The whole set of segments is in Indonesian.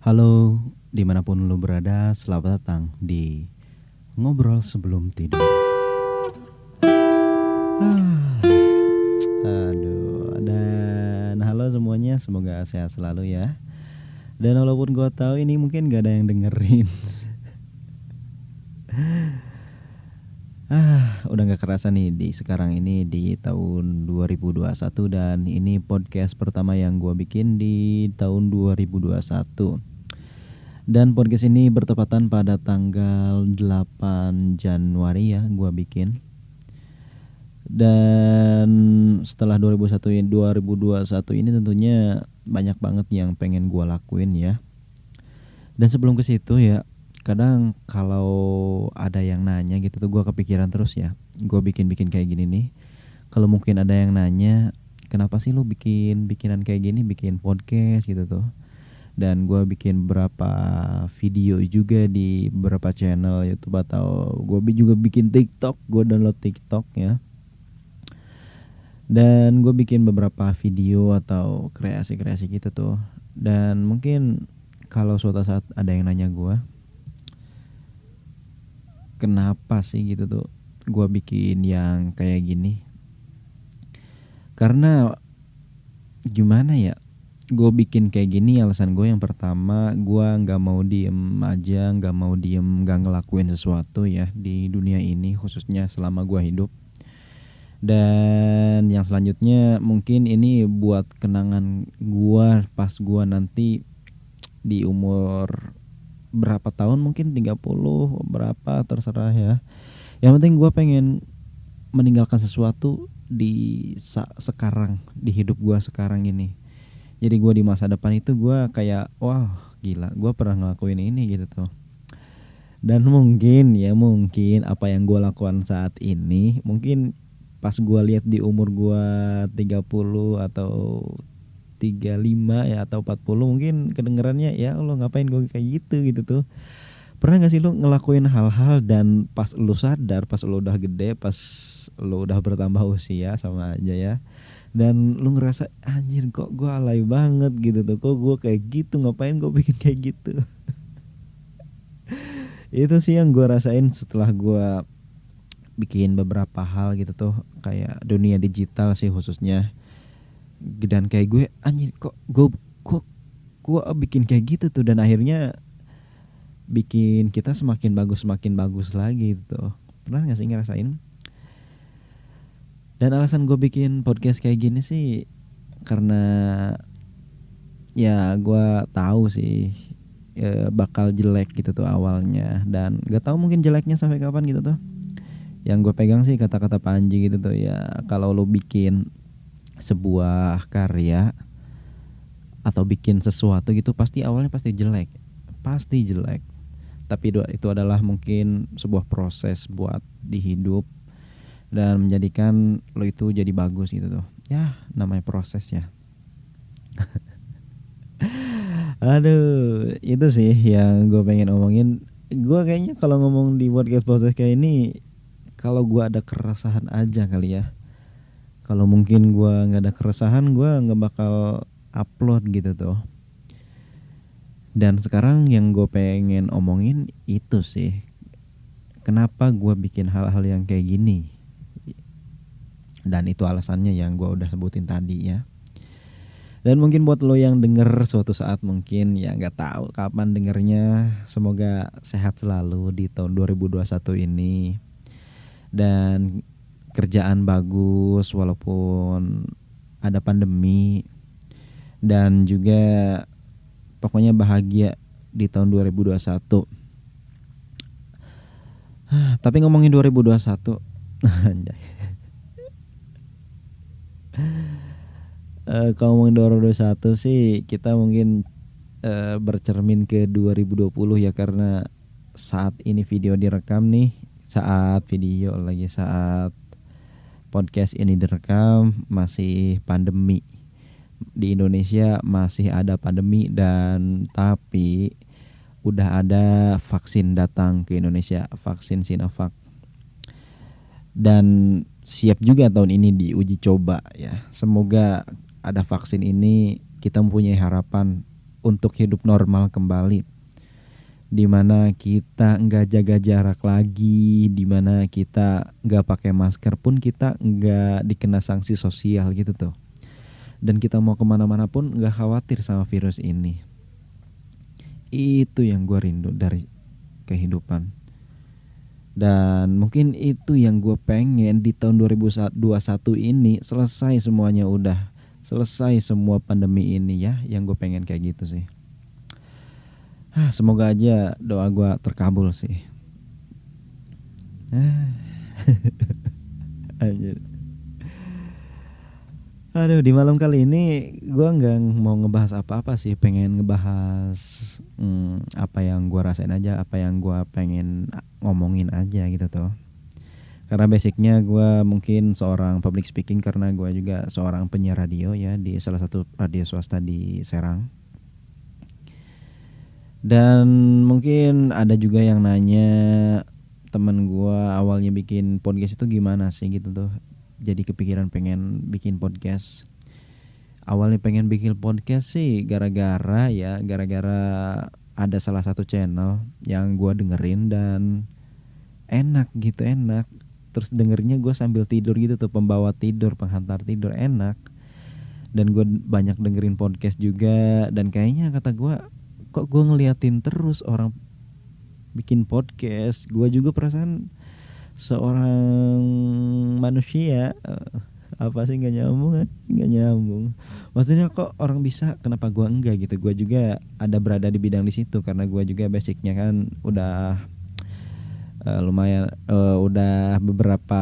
Halo, dimanapun lo berada, selamat datang di Ngobrol Sebelum Tidur. Aduh, dan halo semuanya, semoga sehat selalu ya. Dan walaupun gue tahu ini mungkin gak ada yang dengerin. Udah gak kerasa nih sekarang ini di tahun 2021 dan ini podcast pertama yang gue bikin di tahun 2021. Dan podcast ini bertepatan pada tanggal 8 Januari ya gue bikin. Dan setelah 2021 ini tentunya banyak banget yang pengen gue lakuin ya. Dan sebelum ke situ ya, kadang kalau ada yang nanya gitu tuh gue kepikiran terus ya. Gue bikin kayak gini nih. Kalau mungkin ada yang nanya, kenapa sih lu bikinan kayak gini, bikin podcast gitu tuh. Dan gue bikin beberapa video juga di beberapa channel YouTube atau gue juga bikin TikTok, gue download TikTok ya. Dan gue bikin beberapa video atau kreasi-kreasi gitu tuh. Dan mungkin kalau suatu saat ada yang nanya gue, kenapa sih gitu tuh gue bikin yang kayak gini? Karena gimana ya? Gue bikin kayak gini alasan gue yang pertama, gue gak mau diem aja, gak mau diem gak ngelakuin sesuatu ya di dunia ini, khususnya selama gue hidup. Dan yang selanjutnya mungkin ini buat kenangan gue pas gue nanti di umur berapa tahun, mungkin 30 berapa terserah ya. Yang penting gue pengen meninggalkan sesuatu di sekarang, di hidup gue sekarang ini. Jadi gue di masa depan itu gue kayak wah gila, gue pernah ngelakuin ini gitu tuh. Dan mungkin apa yang gue lakukan saat ini, mungkin pas gue lihat di umur gue 30 atau 35 ya atau 40 mungkin kedengerannya ya Allah ngapain gue kayak gitu tuh. Pernah gak sih lu ngelakuin hal-hal dan pas lu sadar, pas lu udah gede, pas lu udah bertambah usia sama aja ya, dan lu ngerasa anjir kok gue alay banget gitu tuh, kok gue kayak gitu, ngapain gue bikin kayak gitu. Itu sih yang gue rasain setelah gue bikin beberapa hal gitu tuh, kayak dunia digital sih khususnya. Dan kayak gue anjir kok gue bikin kayak gitu tuh, dan akhirnya bikin kita semakin bagus lagi gitu. Pernah gak sih ngerasain? Dan alasan gue bikin podcast kayak gini sih karena ya gue tahu sih bakal jelek gitu tuh awalnya, dan gak tahu mungkin jeleknya sampai kapan gitu tuh. Yang gue pegang sih kata-kata Panji gitu tuh ya, kalau lo bikin sebuah karya atau bikin sesuatu gitu pasti awalnya pasti jelek. Tapi itu adalah mungkin sebuah proses buat di hidup dan menjadikan lo itu jadi bagus gitu tuh. Ya namanya proses ya. Aduh, itu sih yang gue pengen omongin. Gue kayaknya kalau ngomong di podcast kayak ini, kalau gue ada keresahan aja kali ya. Kalau mungkin gue nggak ada keresahan, gue nggak bakal upload gitu tuh. Dan sekarang yang gue pengen omongin itu sih, kenapa gue bikin hal-hal yang kayak gini. Dan itu alasannya yang gue udah sebutin tadi ya. Dan mungkin buat lo yang denger suatu saat mungkin ya nggak tahu kapan dengernya, semoga sehat selalu di tahun 2021 ini. Dan kerjaan bagus walaupun ada pandemi. Dan juga pokoknya bahagia di tahun 2021. Tapi ngomongin 2021 anjay. Kalau ngomongin 2021 sih kita mungkin bercermin ke 2020 ya, karena saat ini video direkam nih, saat podcast ini direkam masih pandemi. Di Indonesia masih ada pandemi, dan tapi udah ada vaksin datang ke Indonesia, vaksin Sinovac. Dan siap juga tahun ini diuji coba ya. Semoga ada vaksin ini kita mempunyai harapan untuk hidup normal kembali, dimana kita nggak jaga jarak lagi, dimana kita nggak pakai masker pun kita nggak dikena sanksi sosial gitu tuh, dan kita mau kemana-mana pun nggak khawatir sama virus ini. Itu yang gue rindu dari kehidupan, dan mungkin itu yang gue pengen di tahun 2021 ini selesai semuanya, udah selesai semua pandemi ini ya, yang gue pengen kayak gitu sih. Semoga aja doa gue terkabul sih. Anjir. Aduh, di malam kali ini gue nggak mau ngebahas apa-apa sih, pengen ngebahas apa yang gue rasain aja, apa yang gue pengen ngomongin aja gitu tuh. Karena basicnya gue mungkin seorang public speaking, karena gue juga seorang penyiar radio ya di salah satu radio swasta di Serang. Dan mungkin ada juga yang nanya, temen gue awalnya bikin podcast itu gimana sih gitu tuh. Jadi kepikiran pengen bikin podcast. Awalnya pengen bikin podcast sih gara-gara ada salah satu channel yang gue dengerin dan enak gitu, enak. Terus dengernya gue sambil tidur gitu tuh, pembawa tidur, penghantar tidur, enak. Dan gue banyak dengerin podcast juga, dan kayaknya kata gue, kok gue ngeliatin terus orang bikin podcast. Gue juga perasaan seorang manusia apa sih, nggak nyambung. Maksudnya kok orang bisa, kenapa gue enggak gitu. Gue juga ada berada di bidang di situ, karena gue juga basicnya kan udah lumayan udah beberapa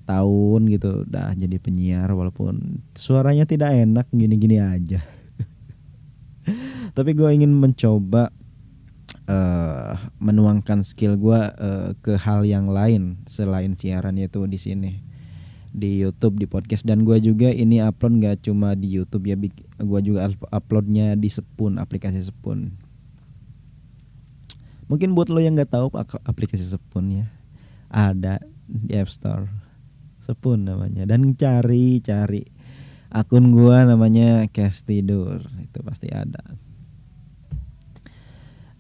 tahun gitu udah jadi penyiar, walaupun suaranya tidak enak gini-gini aja. Tapi gue ingin mencoba menuangkan skill gue ke hal yang lain selain siaran, yaitu di sini di YouTube, di podcast. Dan gue juga ini upload nggak cuma di YouTube ya, gue juga uploadnya di Sepun, aplikasi Sepun. Mungkin buat lo yang nggak tahu aplikasi Sepun ya, ada di App Store, Sepun namanya, dan cari akun gue namanya Kes Tidur, itu pasti ada.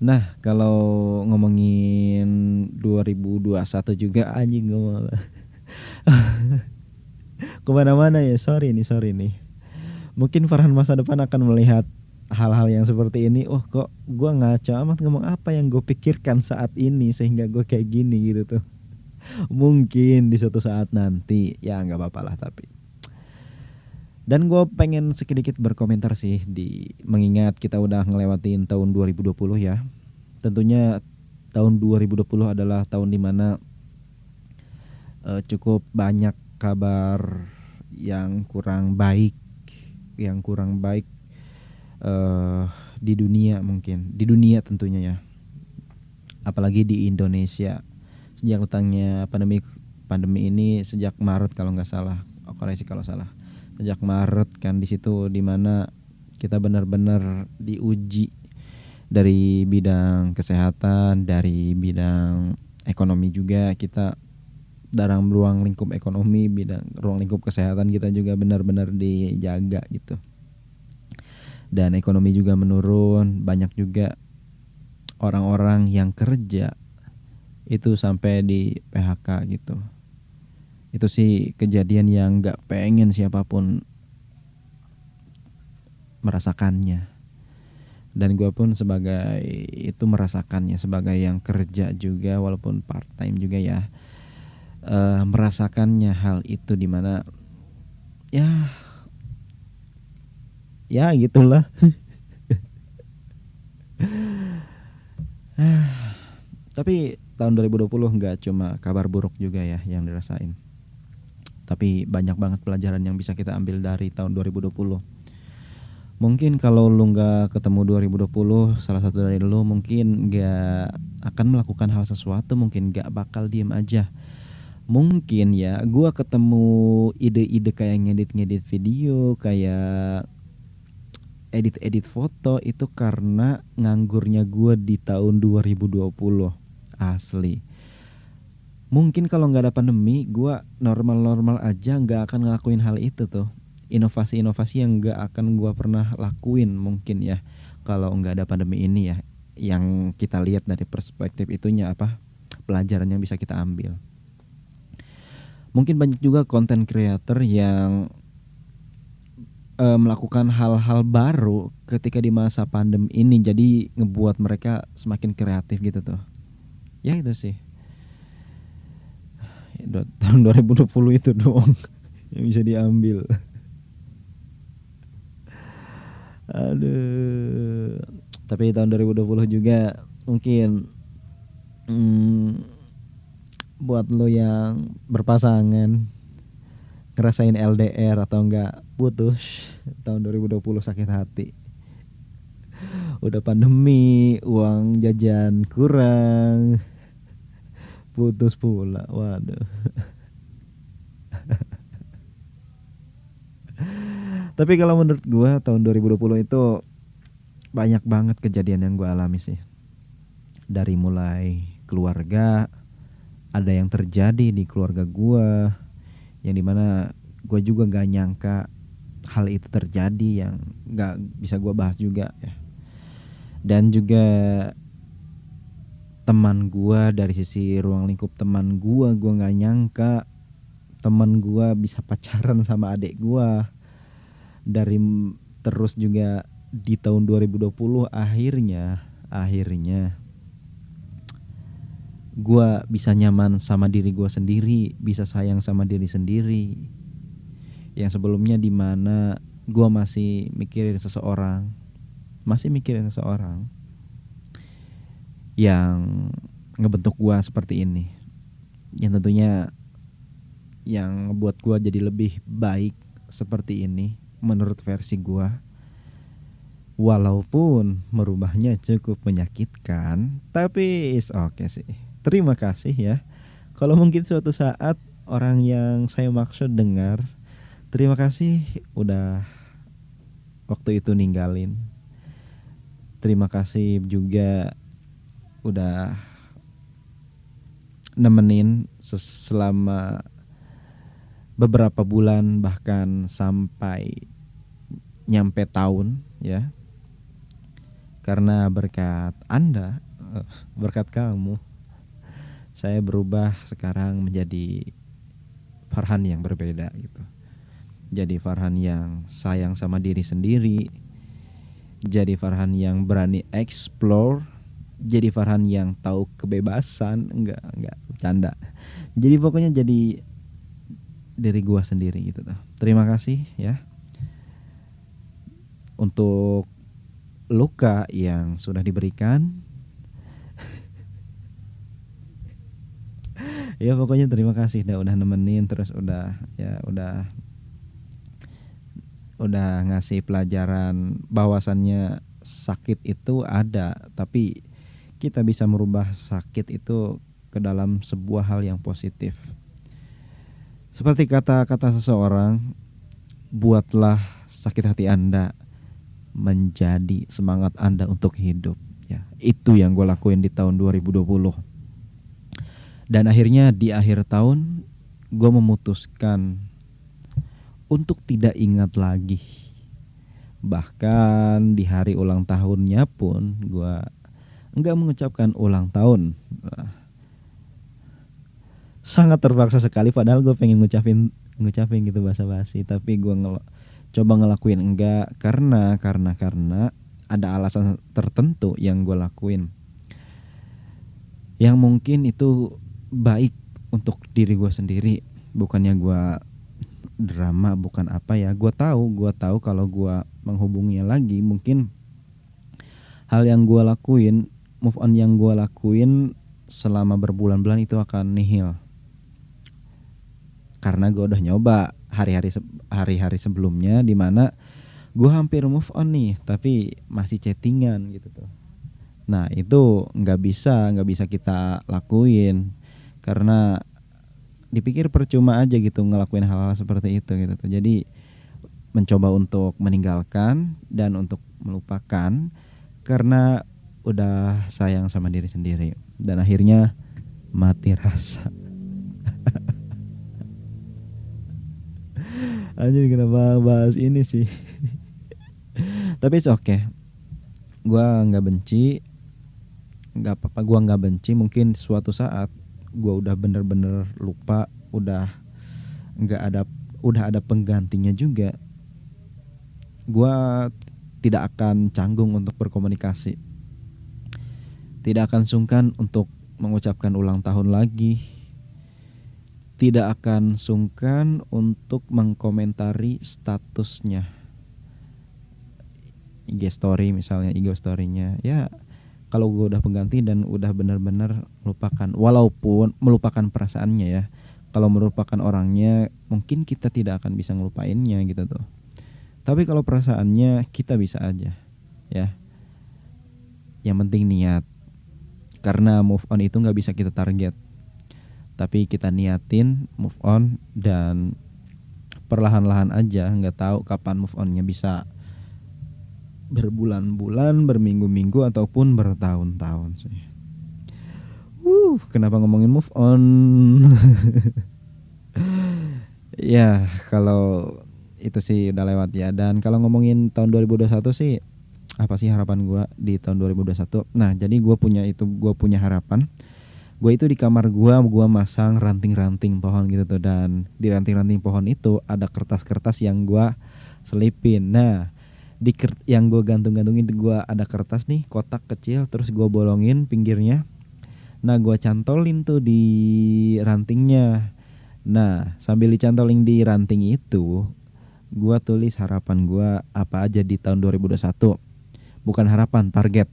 Nah, kalau ngomongin 2021 juga anjing gue malah kemana-mana ya, sorry nih. Mungkin Farhan masa depan akan melihat hal-hal yang seperti ini. Oh, kok gue ngaco amat ngomong apa yang gue pikirkan saat ini sehingga gue kayak gini gitu tuh. Mungkin di suatu saat nanti ya nggak apa-apa lah, tapi. Dan gue pengen sedikit berkomentar sih, mengingat kita udah ngelewatin tahun 2020 ya. Tentunya tahun 2020 adalah tahun dimana cukup banyak kabar yang kurang baik di dunia, mungkin di dunia tentunya ya, apalagi di Indonesia. Sejak datangnya pandemi ini sejak Maret kalau nggak salah, koreksi kalau salah, sejak Maret kan, di situ dimana kita benar-benar diuji dari bidang kesehatan, dari bidang ekonomi juga. Kita dalam ruang lingkup ekonomi, ruang lingkup kesehatan kita juga benar-benar dijaga gitu. Dan ekonomi juga menurun, banyak juga orang-orang yang kerja itu sampai di PHK gitu. Itu sih kejadian yang gak pengen siapapun merasakannya. Dan gue pun sebagai itu merasakannya, sebagai yang kerja juga walaupun part time juga ya, merasakannya hal itu, dimana ya gitulah. Tapi tahun 2020 nggak cuma kabar buruk juga ya yang dirasain, tapi banyak banget pelajaran yang bisa kita ambil dari tahun 2020. Mungkin kalau lu nggak ketemu 2020, salah satu dari lu mungkin nggak akan melakukan hal sesuatu, mungkin nggak bakal diem aja. Mungkin ya, gue ketemu ide-ide kayak ngedit video, kayak edit foto itu karena nganggurnya gue di tahun 2020, asli. Mungkin kalau nggak ada pandemi, gue normal aja nggak akan ngelakuin hal itu tuh. Inovasi yang nggak akan gue pernah lakuin mungkin ya. kalau nggak ada pandemi ini ya, yang kita lihat dari perspektif itunya apa pelajaran yang bisa kita ambil. Mungkin banyak juga konten creator yang melakukan hal-hal baru ketika di masa pandemi ini, jadi ngebuat mereka semakin kreatif gitu tuh. Ya itu sih. Tahun 2020 itu doang yang bisa diambil. Aduh. Tapi tahun 2020 juga mungkin buat lo yang berpasangan ngerasain LDR atau enggak putus, tahun 2020 sakit hati. Udah pandemi, uang jajan kurang, putus pula. Waduh. Tapi kalau menurut gua tahun 2020 itu banyak banget kejadian yang gua alami sih. Dari mulai keluarga, ada yang terjadi di keluarga gua yang dimana gua juga gak nyangka hal itu terjadi, yang gak bisa gua bahas juga ya. Dan juga teman gua, dari sisi ruang lingkup teman gua gak nyangka teman gua bisa pacaran sama adik gua. Dari terus juga di tahun 2020 akhirnya gua bisa nyaman sama diri gua sendiri, bisa sayang sama diri sendiri. Yang sebelumnya di mana gua masih mikirin seseorang yang ngebentuk gua seperti ini, yang tentunya yang ngebuat gua jadi lebih baik seperti ini menurut versi gua. Walaupun merubahnya cukup menyakitkan, tapi is okay sih. Terima kasih ya. Kalau mungkin suatu saat orang yang saya maksud dengar, terima kasih udah waktu itu ninggalin. Terima kasih juga udah nemenin selama beberapa bulan, bahkan sampai nyampe tahun ya. Karena berkat Anda, berkat kamu, saya berubah sekarang menjadi Farhan yang berbeda gitu. Jadi Farhan yang sayang sama diri sendiri, jadi Farhan yang berani explore, jadi Farhan yang tahu kebebasan. Enggak bercanda. Jadi pokoknya jadi diri gua sendiri gitu tuh. Terima kasih ya untuk luka yang sudah diberikan. Ya pokoknya terima kasih udah nemenin, terus udah ngasih pelajaran bahwasannya sakit itu ada, tapi kita bisa merubah sakit itu ke dalam sebuah hal yang positif. Seperti kata-kata seseorang, buatlah sakit hati Anda menjadi semangat Anda untuk hidup ya. Itu yang gue lakuin di tahun 2020. Dan akhirnya di akhir tahun gue memutuskan untuk tidak ingat lagi. Bahkan di hari ulang tahunnya pun gue enggak mengucapkan ulang tahun. Sangat terpaksa sekali, padahal gue pengen ngucapin gitu basa-basi, tapi gue coba ngelakuin enggak karena ada alasan tertentu yang gue lakuin yang mungkin itu baik untuk diri gue sendiri. Bukannya gue drama, bukan apa ya. Gue tahu kalau gue menghubunginya lagi, mungkin hal yang gue lakuin, move on yang gue lakuin selama berbulan-bulan itu akan nihil. Karena gue udah nyoba hari-hari sebelumnya di mana gue hampir move on nih, tapi masih chattingan gitu tuh. Nah itu nggak bisa kita lakuin, karena dipikir percuma aja gitu ngelakuin hal-hal seperti itu gitu tuh. Jadi mencoba untuk meninggalkan dan untuk melupakan karena udah sayang sama diri sendiri, dan akhirnya mati rasa. Anjir, kenapa bahas ini sih? Tapi it's okay. Gua nggak benci, nggak apa-apa. Gua nggak benci. Mungkin suatu saat gua udah bener-bener lupa, nggak ada, udah ada penggantinya juga. Gua tidak akan canggung untuk berkomunikasi, tidak akan sungkan untuk mengucapkan ulang tahun lagi, tidak akan sungkan untuk mengkomentari statusnya IG story, misalnya IG story-nya. Ya, kalau gue udah pengganti dan udah benar-benar lupakan, walaupun melupakan perasaannya ya. Kalau melupakan orangnya, mungkin kita tidak akan bisa ngelupainnya gitu tuh. Tapi kalau perasaannya kita bisa aja, ya. Yang penting niat. Karena move on itu nggak bisa kita target, tapi kita niatin move on dan perlahan-lahan aja. Nggak tahu kapan move onnya, bisa berbulan-bulan, berminggu-minggu, ataupun bertahun-tahun sih. Kenapa ngomongin move on? Ya, kalau itu sih udah lewat ya. Dan kalau ngomongin tahun 2021 sih, apa sih harapan gue di tahun 2021? Nah, jadi gue punya harapan. Gue itu di kamar gue masang ranting-ranting pohon gitu tuh, dan di ranting-ranting pohon itu ada kertas-kertas yang gue selipin. Nah, yang gue gantung-gantungin gue ada kertas nih, kotak kecil, terus gue bolongin pinggirnya. Nah, gue cantolin tuh di rantingnya. Nah, sambil dicantolin di ranting itu, gue tulis harapan gue apa aja di tahun 2021. Bukan harapan, target.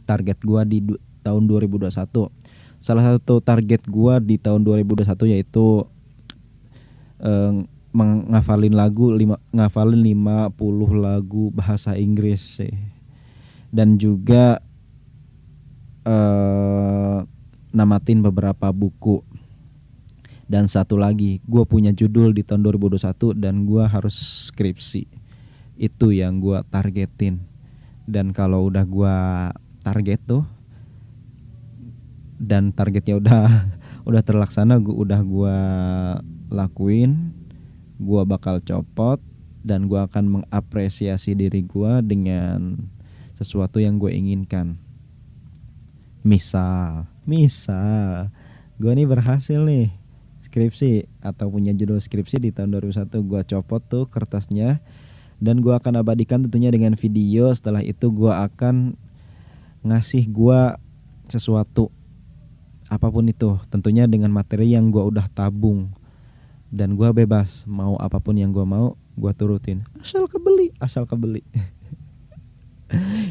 Target gue di tahun 2021. Salah satu target gue di tahun 2021 yaitu ngafalin 50 lagu bahasa Inggris sih. Dan juga namatin beberapa buku. Dan satu lagi, gue punya judul di tahun 2021 dan gue harus skripsi. Itu yang gue targetin. Dan kalau udah gue target tuh, dan targetnya udah terlaksana, gue lakuin, gue bakal copot dan gue akan mengapresiasi diri gue dengan sesuatu yang gue inginkan. Misal gue nih berhasil nih skripsi atau punya judul skripsi di tahun 2021, gue copot tuh kertasnya dan gue akan abadikan tentunya dengan video. Setelah itu gue akan ngasih gue sesuatu, apapun itu, tentunya dengan materi yang gue udah tabung. Dan gue bebas, mau apapun yang gue mau, gue turutin, asal kebeli.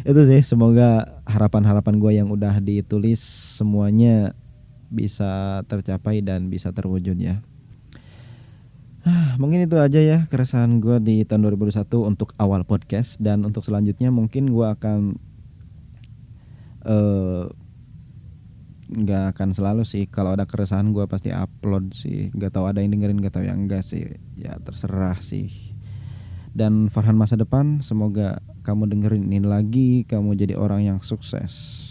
Itu sih, semoga harapan-harapan gue yang udah ditulis semuanya bisa tercapai dan bisa terwujud ya. Mungkin itu aja ya keresahan gue di tahun 2021 untuk awal podcast. Dan untuk selanjutnya mungkin gue akan nggak akan selalu sih. Kalau ada keresahan gue pasti upload sih. Gak tahu ada yang dengerin, gak tahu yang enggak sih. Ya terserah sih. Dan Farhan masa depan, semoga kamu dengerin ini lagi, kamu jadi orang yang sukses.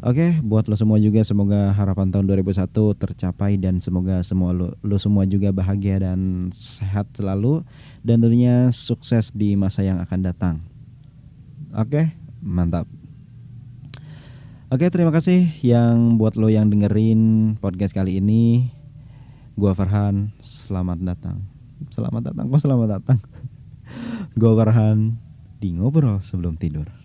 Oke, buat lo semua juga semoga harapan tahun 2001 tercapai dan semoga semua lo semua juga bahagia dan sehat selalu dan tentunya sukses di masa yang akan datang. Oke, mantap. Oke, terima kasih yang buat lo yang dengerin podcast kali ini. Gua Farhan, selamat datang. Gua Farhan di Ngobrol Sebelum Tidur.